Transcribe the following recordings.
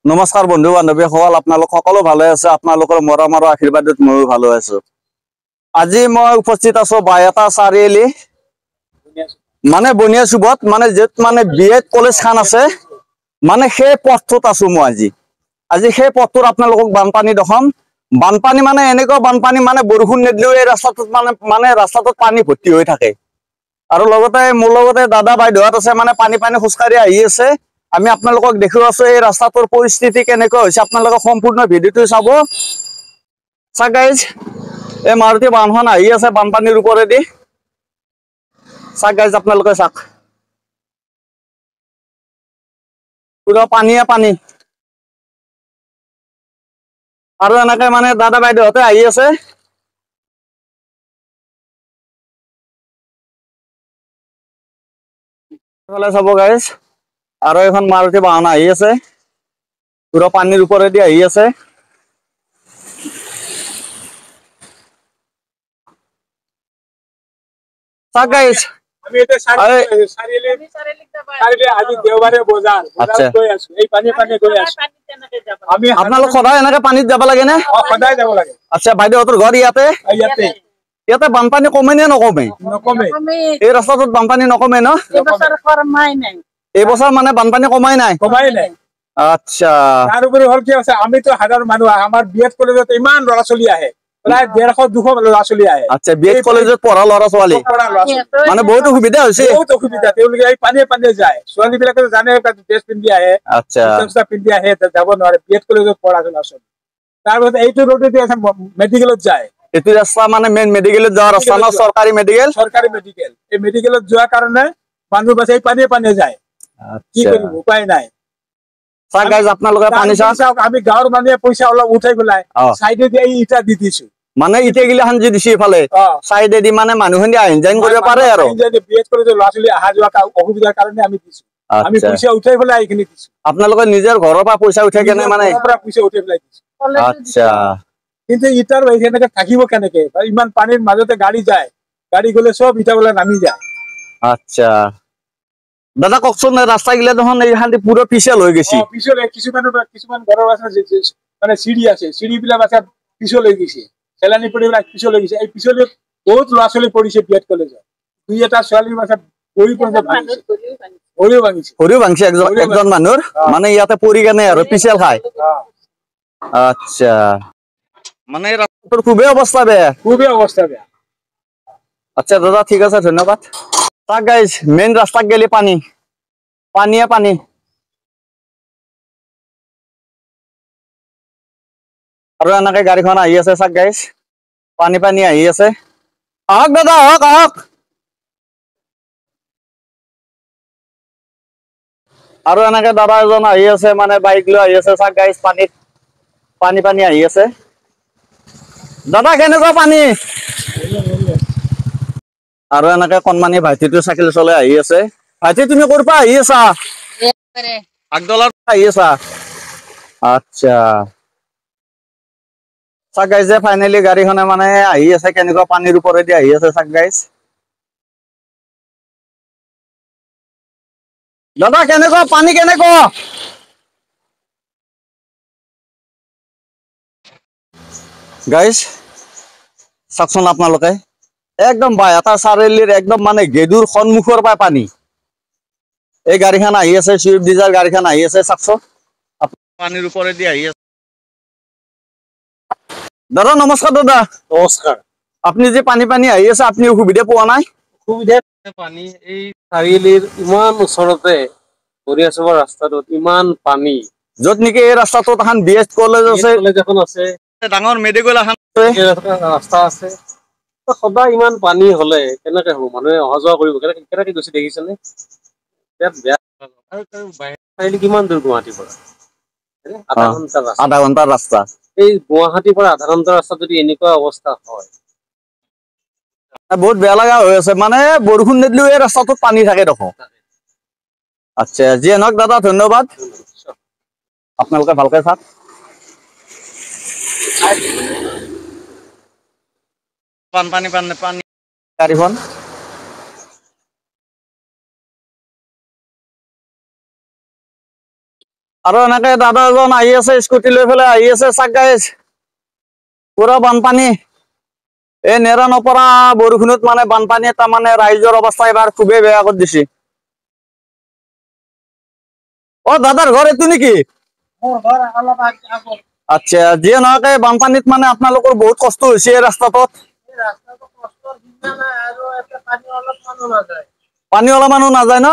নমস্কাৰ বন্ধু বান্ধৱীসকল, আপোনালোক সকলো ভালে আছে। আপোনালোকৰ মৰম আৰু আশীৰ্বাদত ময়ো ভালে আছো। আজি মই উপস্থিত আছো বাইহাটা চাৰিআলি মানে বনিয়া চুবত, মানে য'ত মানে বিএড কলেজ খান আছে, মানে সেই পথটোত আছো মই আজি সেই পথটোত আপোনালোকক বানপানী দেখাম। বানপানী মানে এনেকুৱা বানপানী, মানে বৰষুণ নিদিলেও এই ৰাস্তাটোত মানে ৰাস্তাটোত পানী ভৰ্তি হৈ থাকে। আৰু লগতে মোৰ লগতে দাদা বাইদেউহঁত আছে, মানে পানী খোজকাঢ়ি আহি আছে। আমি আপোনালোকক দেখুৱাই আছো এই ৰাস্তাটোৰ পৰিস্থিতি কেনেকুৱা হৈছে। আপোনালোকে সম্পূৰ্ণ ভিডিঅ'টো চাব। চাওক গাইজ, এই মাৰুতি বাহনখন আহি আছে বানপানীৰ ওপৰেদি। চাওক গাইজ, আপোনালোকে চাওক, পুৰা পানীয়ে পানী। আৰু এনেকে মানে দাদা বাইদেউহঁতে আহি আছে। এইফালে চাব গাইজ, আৰু এখন মাৰুতি বাহন আহি আছে, পুৰা পানীৰ ওপৰেদি আহি আছে। চাওক গাইজ, আপোনালোক সদায় এনেকে পানীত যাব লাগে নে? আচ্ছা, বাইদেউহঁতৰ ঘৰ ইয়াতে? ইয়াতে বানপানী কমে নে নকমে? এই ৰাস্তাটোত বানপানী নকমে ন? এইবছৰ মানে বানপানী কমাই নাই? আচ্ছা, তাৰোপৰি হল কি আছে, আমিতো সাধাৰণ মানুহ, আমাৰ বিএড কলেজত ইমান ল'ৰা ছোৱালী আহে, প্ৰায় 150-200 ল'ৰা ছোৱালী আহে। আচ্ছা, বিএড কলেজত পঢ়া ল'ৰা ছোৱালী মানে বহুত অসুবিধা হৈছে। বহুত অসুবিধা, তেওঁলোকে এই পানীয়ে যায়। ছোৱালী বিলাকে জানে ড্ৰেছ পিন্ধি আহে, পিন্ধি আহে, যাব নোৱাৰে। বিএড কলেজত পঢ়া ল'ৰা ছোৱালী। তাৰপিছত এইটো ৰোডেদি আছে মেডিকেলত যায়। এইটো ৰাস্তা মানে মেইন মেডিকেলত যোৱা ৰাস্তা ন? চৰকাৰী মেডিকেল। চৰকাৰী মেডিকেল। এই মেডিকেলত যোৱাৰ কাৰণে মানুহ বাছে এই পানীয়ে যায়। কি কৰিব, উপায় নাই। আপোনালোকে পানী চাওক, আমি গাঁৱৰ মানুহে পইচা অলপ উঠাই পেলাই চাইডেদি এই ইটা দি দিছো। মানে ইটা গিলাখান যে দিছে ইফালে চাইডেদি, মানে মানুহখিনি আহিন যাইন কৰিব পাৰে আৰু। বিএড কলেজৰ ল'ৰা ছোৱালী অহা যোৱা অসুবিধাৰ কাৰণে আমি দিছো। আমি পইচা উঠাই পেলাই এইখিনি দিছো। আপোনালোকে নিজৰ ঘৰৰ পৰা পইচা উঠাই কেনে মানে পইচা উঠাই পেলাই দিছো। আচ্ছা, কিন্তু ইটাৰ সেনেকে থাকিব কেনেকে? ইমান পানীৰ মাজতে গাড়ী যায়, গাড়ী গলে চব ইটা বোলে নামি যায়। আচ্ছা, দাদা কওকচোন, ৰাস্তা গিলা দেখোন এইখান পুৰো পিছল হৈ গৈছে। পিছলে কিছুমান ঘৰৰ আছে মানে চিৰি আছে, চিৰি বিলাক আছে পিছল হৈ গৈছে। চেলানি পৰি বিলাক পিছল হৈ গৈছে। এই পিছলে বহুত ল'ৰা ছোৱালী পঢ়িছে বিএড কলেজত। দুই এটা ছোৱালী আছে ভৰিও ভাঙিছে একজন মানুহৰ, মানে ইয়াতে পৰি কেনে আৰু পিছল খায়। আচ্ছা, মানে ৰাস্তাটোৰ খুবেই অৱস্থা বেয়া। আচ্ছা দাদা, ঠিক আছে, ধন্যবাদ। চাওক গাইজ, মেইন ৰাস্তাত গেলি পানীয়ে পানী। আৰু এনেকে গাড়ীখন আহি আছে, চাওক গাইজ, পানী আহি আছে। আহক দাদা, আহক। আৰু এনেকে দাদা এজন আহি আছে, মানে বাইক লৈ আহি আছে। চাওক গাইজ, পানী আহি আছে। দাদা কেনেকুৱা পানী? আৰু এনেকে কণমানি ভাইটিটো চাইকেল চলাই আহি আছে। ভাইটি, তুমি ক'ৰ পৰা আহি আছা? আগদলাৰ পৰা আহি আছা? আচ্ছা, চাওক গাইজ, ফাইনেলি গাড়ীখনে মানে আহি আছে, কেনেকুৱা পানীৰ ওপৰেদি আহি আছে। চাওক গাইজ, দাদা কেনেকুৱা পানী, কেনেকুৱা? গাইজ চাওকচোন আপোনালোকে, একদম বাইহাটা চাৰিআলিৰ একদম মানে গেদুৰ সন্মুখৰ পৰা পানী। এই গাড়ীখন আহি আছে, চুইফট ডিজাৰ গাড়ীখন আহি আছে, চাওকচোন পানীৰ ওপৰেদি আহি আছে। দাদা নমস্কাৰ। দাদা নমস্কাৰ। আপুনি যে পানী আহি আছে, আপুনি অসুবিধা পোৱা নাই? অসুবিধা পানী, এই চাৰিআলিৰ ইমান ওচৰতে বনিয়া চুবৰ ৰাস্তাটোত ইমান পানী, য'ত নেকি এই ৰাস্তাটোত এখন বিএড কলেজ আছে, ডাঙৰ মেডিকেল এখন ৰাস্তা আছে। সদায় ইমান পানী হলে কেনেকে হব? মানুহে অহা যোৱা কৰিব কেনেকে গৈছে দেখিছেনে? বিৰাট বেয়া। কিমান দূৰ গুৱাহাটীৰ পৰা? আধা ঘন্টাৰ ৰাস্তা। এই গুৱাহাটীৰ পৰা আধা ঘন্টাৰ ৰাস্তা যদি এনেকুৱা অৱস্থা হয়, বহুত বেয়া লগা হৈ আছে। মানে বৰষুণ নিদিলেও এই ৰাস্তাটোত পানী থাকে দেখোন। আচ্ছা, যিয়ে নহওক দাদা, ধন্যবাদ। আপোনালোকে ভালকে চাওক। পানী গাড়ীখন আৰু এনেকে দাদা এজন আহি আছে স্কুটি লৈ পেলাই আহি আছে চাক গাইজ পুৰা বানপানী এই নেৰা নপৰা বৰষুণত মানে বানপানী তাৰমানে ৰাইজৰ অৱস্থা এবাৰ খুবেই বেয়া কৰি দিছে অ দাদাৰ ঘৰ এইটো নেকি আচ্ছা যিয়ে নহওক এই বানপানীত মানে আপোনালোকৰ বহুত কষ্ট হৈছে এই ৰাস্তাটোত পানী অলপমানো নাযায় ন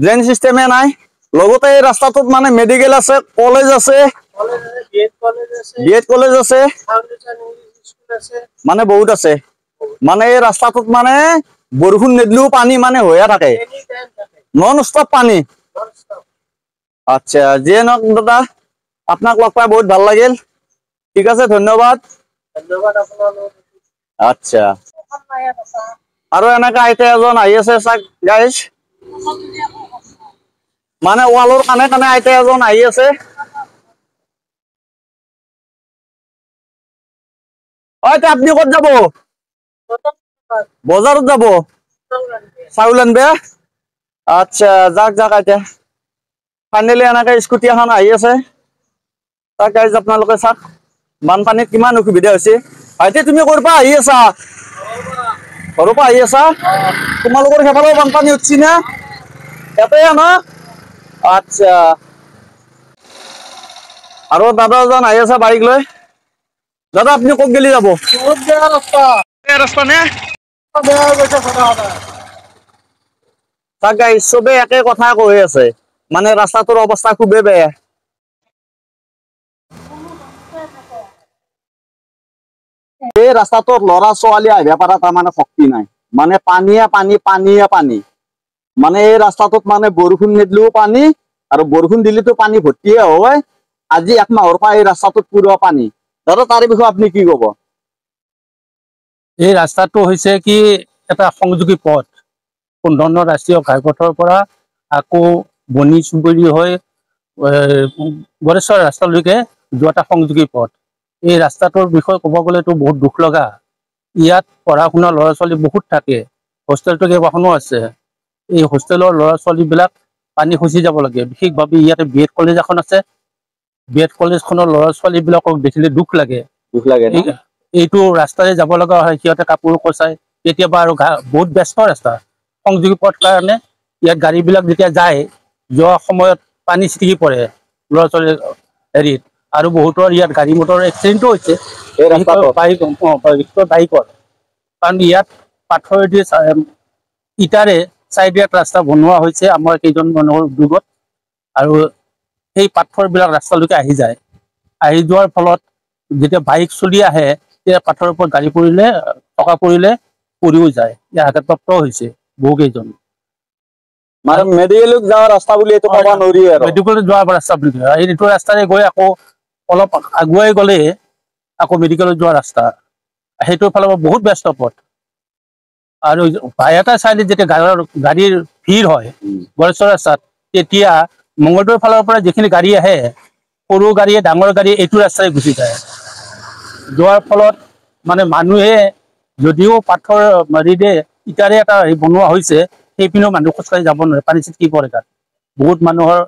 ড্ৰেইন চিষ্টেমে নাই লগতে এই ৰাস্তাটোত মানে মেডিকেল আছে কলেজ আছে বিএড কলেজ আছে মানে বহুত আছে মানে এই ৰাস্তাটোত মানে বৰষুণ নিদিলেও পানী মানে হৈয়ে থাকে নন ষ্টপ পানী আচ্ছা যিয়ে নহওক দাদা আপোনাক লগ পাই বহুত ভাল লাগিল ঠিক আছে ধন্যবাদ আচ্ছা আৰু এনেকা আইতা এজন আহি আছে চাক গাইজ মানে ৱালৰ কাণে কাণে আইতা এজন আহি আছে আইতা আপনি ক'ত যাব বজাৰত যাব চাউল আনবে আচ্ছা যাক যাক আইতা ফাইনেলি এনেকে স্কুটি এখন আহি আছে তাক গাইজ আপোনালোকে চাওক বানপানীত কিমান অসুবিধা হৈছে আইতা তুমি ক'ৰ পৰা আহি আছা ঘৰৰ পৰা আহি আছা তোমালোকৰ সেইফালেও বানপানী উঠছি না ইয়াতে ন আচ্ছা আৰু দাদা এজন আহি আছে বাইক লৈ দাদা আপুনি ক'ত গেলি যাব ৰাস্তা নে তাক গাইজ চবে একে কথা কৈ আছে মানে ৰাস্তাটোৰ অৱস্থা খুবেই বেয়া এই ৰাস্তাটোত ল'ৰা ছোৱালী আহিব পৰা তাৰমানে শক্তি নাই মানে পানীয়ে পানী পানীয়ে পানী মানে এই ৰাস্তাটোত মানে বৰষুণ নিদিলেও পানী আৰু বৰষুণ দিলেতো পানী ভৰ্তিয়ে হয় আজি এক মাহৰ পৰা এই ৰাস্তাটোত পুৰা পানী দাদা তাৰে বিষয়ে আপুনি কি ক'ব এই ৰাস্তাটো হৈছে কি এটা সংযোগী পথ 15 নং ৰাষ্ট্ৰীয় ঘাইপথৰ পৰা আকৌ বনি চুবুৰী হৈ গড়েশ্বৰ ৰাস্তালৈকে যোৱা এটা সংযোগী পথ এই ৰাস্তাটোৰ বিষয়ে ক'ব গ'লেতো বহুত দুখ লগা ইয়াত পঢ়া শুনা ল'ৰা ছোৱালী বহুত থাকে হোষ্টেলটো কেইবাখনো আছে এই হোষ্টেলৰ ল'ৰা ছোৱালীবিলাক পানী খচি যাব লাগে বিশেষভাৱে ইয়াতে বিএড কলেজ এখন আছে বিএড কলেজখনৰ ল'ৰা ছোৱালীবিলাকক দেখিলে দুখ লাগে এইটো ৰাস্তাৰে যাব লগা হয় সিহঁতে কাপোৰ কচাই কেতিয়াবা আৰু বহুত ব্যস্ত ৰাস্তা সংযোগী পথ কাৰণে ইয়াত গাড়ীবিলাক যেতিয়া যায় যোৱা সময়ত পানী ছিটিকি পৰে ল'ৰা ছোৱালীৰ হেৰিত আৰু বহুতৰ ইয়াত গাড়ী মটৰ এক্সিডেণ্টো হৈছে বাইকৰ কাৰণ ইয়াত পাথৰেদি ইটাৰে চাইডে ৰাস্তা বনোৱা হৈছে আমাৰ কেইজন মানুহৰ উদ্যোগত আৰু সেই পাথৰবিলাক ৰাস্তালৈকে আহি যায় আহি যোৱাৰ ফলত যেতিয়া বাইক চলি আহে তেতিয়া পাথৰৰ ওপৰত গাড়ী পৰিলে টকা পৰিলে পৰিও যায় ইয়াৰ আঘাতপ্ৰাপ্তও হৈছে বহু কেইজন মানে মেডিকেলত যোৱা ৰাস্তা বুলি এইটো ক'ব নোৱাৰি আৰু মেডিকেলত যোৱা ৰাস্তা বুলি কয় এইটো ৰাস্তাৰে গৈ আকৌ অলপ আগুৱাই গ'লে আকৌ মেডিকেলত যোৱা ৰাস্তা সেইটোৰ ফালৰ পৰা বহুত ব্যস্ত পথ আৰু এটা চাইডে যেতিয়া গাড়ীৰ ভিৰ হয় গড়েশ্বৰ ৰাস্তাত তেতিয়া মংগলদৈৰ ফালৰ পৰা যিখিনি গাড়ী আহে সৰু গাড়ীয়ে ডাঙৰ গাড়ীয়ে এইটো ৰাস্তাৰে গুচি যায় যোৱাৰ ফলত মানে মানুহে যদিও পাথৰ মাৰিৰে ইটাৰে এটা বনোৱা হৈছে সেইপিনেও মানুহ খোজকাঢ়ি যাব নোৱাৰে পানী ছিটিকি পৰে তাত বহুত মানুহৰ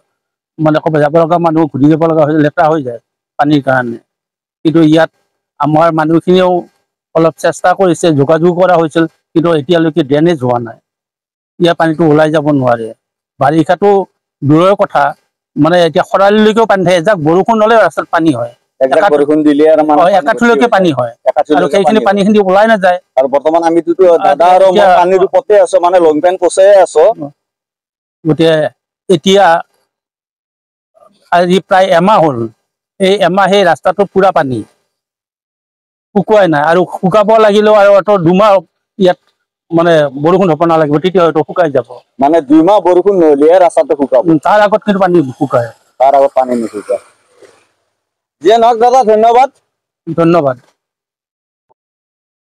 মানে যাব লগা মানুহ ঘূৰি যাব লগা হৈ লেতেৰা হৈ যায় পানীৰ কাৰণে কিন্তু ইয়াত আমাৰ মানুহখিনিয়েও অলপ চেষ্টা কৰিছে যোগাযোগ কৰা হৈছিল কিন্তু এতিয়ালৈকে ড্ৰেনেজ হোৱা নাই ইয়াৰ পানীটো ওলাই যাব নোৱাৰে বাৰিষাটো দূৰৰ কথা মানে এতিয়া খৰালিলৈকেও পানী থাকে এজাক বৰষুণ হ'লে ৰাস্তাত পানী হয় বৰষুণ দিলে একাঠুলৈকে পানী হয় আৰু সেইখিনি পানীখিনি ওলাই নাযায় আৰু বৰ্তমান আমিতো দাদা আৰু মই পানীৰ ওপৰতে আছো মানে লং পেণ্ট কচাই আছো গতিকে এতিয়া আজি প্ৰায় এমাহ হ'ল এই এমাহ সেই ৰাস্তাটো পুৰা পানী শুকুৱাই নাই আৰু শুকাব লাগিলেও আৰু 2 মাহ ইয়াত মানে বৰষুণ হ'ব নালাগিব তেতিয়া হয়তো শুকাই যাব মানে 2 মাহ বৰষুণ নহ'লেহে ৰাস্তাটো শুকাব তাৰ আগত কিন্তু পানী শুকায় তাৰ আগত পানী নুশুকায় যিয়ে নহওক দাদা ধন্যবাদ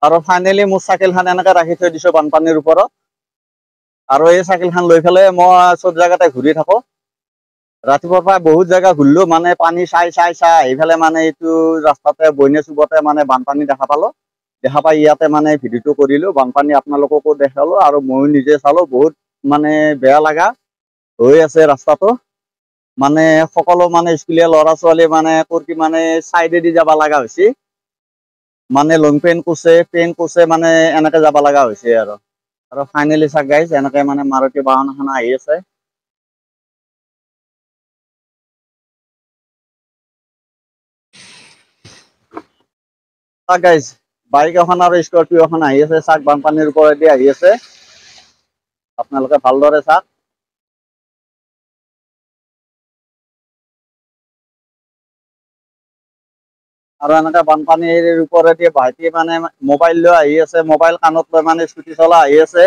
আৰু ফাইনেলি মোৰ চাইকেলখন এনেকে ৰাখি থৈ দিছো বানপানীৰ ওপৰত আৰু এই চাইকেলখন লৈ পেলাই মই চব জেগাতে ঘূৰি থাকো ৰাতিপুৱাৰ পৰা বহুত জেগা ঘূৰিলো মানে পানী চাই আহি পেলাই মানে এইটো ৰাস্তাতে বইনে চুবতে মানে বানপানী দেখা পালো দেখা পাই ইয়াতে মানে ভিডিঅ'টো কৰিলো বানপানী আপোনালোককো দেখালো আৰু ময়ো নিজে চালো বহুত মানে বেয়া লগা হৈ আছে ৰাস্তাটো মানে সকলো মানে স্কুলীয়া ল'ৰা ছোৱালী মানে কুৰ্তি মানে চাইডেদি যাব লগা হৈছে মানে লং পেণ্ট কোচে মানে এনেকে যাব লগা হৈছে আৰু ফাইনেলি চাক গাইজ এনেকে মানে মাৰুতি বাহন এখন আহি আছে চাক গাইজ বাইক এখন আৰু স্কৰপিঅ এখন আহি আছে চাক বানপানীৰ ওপৰেদি আহি আছে আপোনালোকে ভালদৰে চাক আৰু এনেকে বানপানীৰ ওপৰেদি ভাইটি মানে মোবাইল লৈ আহি আছে মোবাইল কাণত লৈ মানে স্কুটি চলাই আহি আছে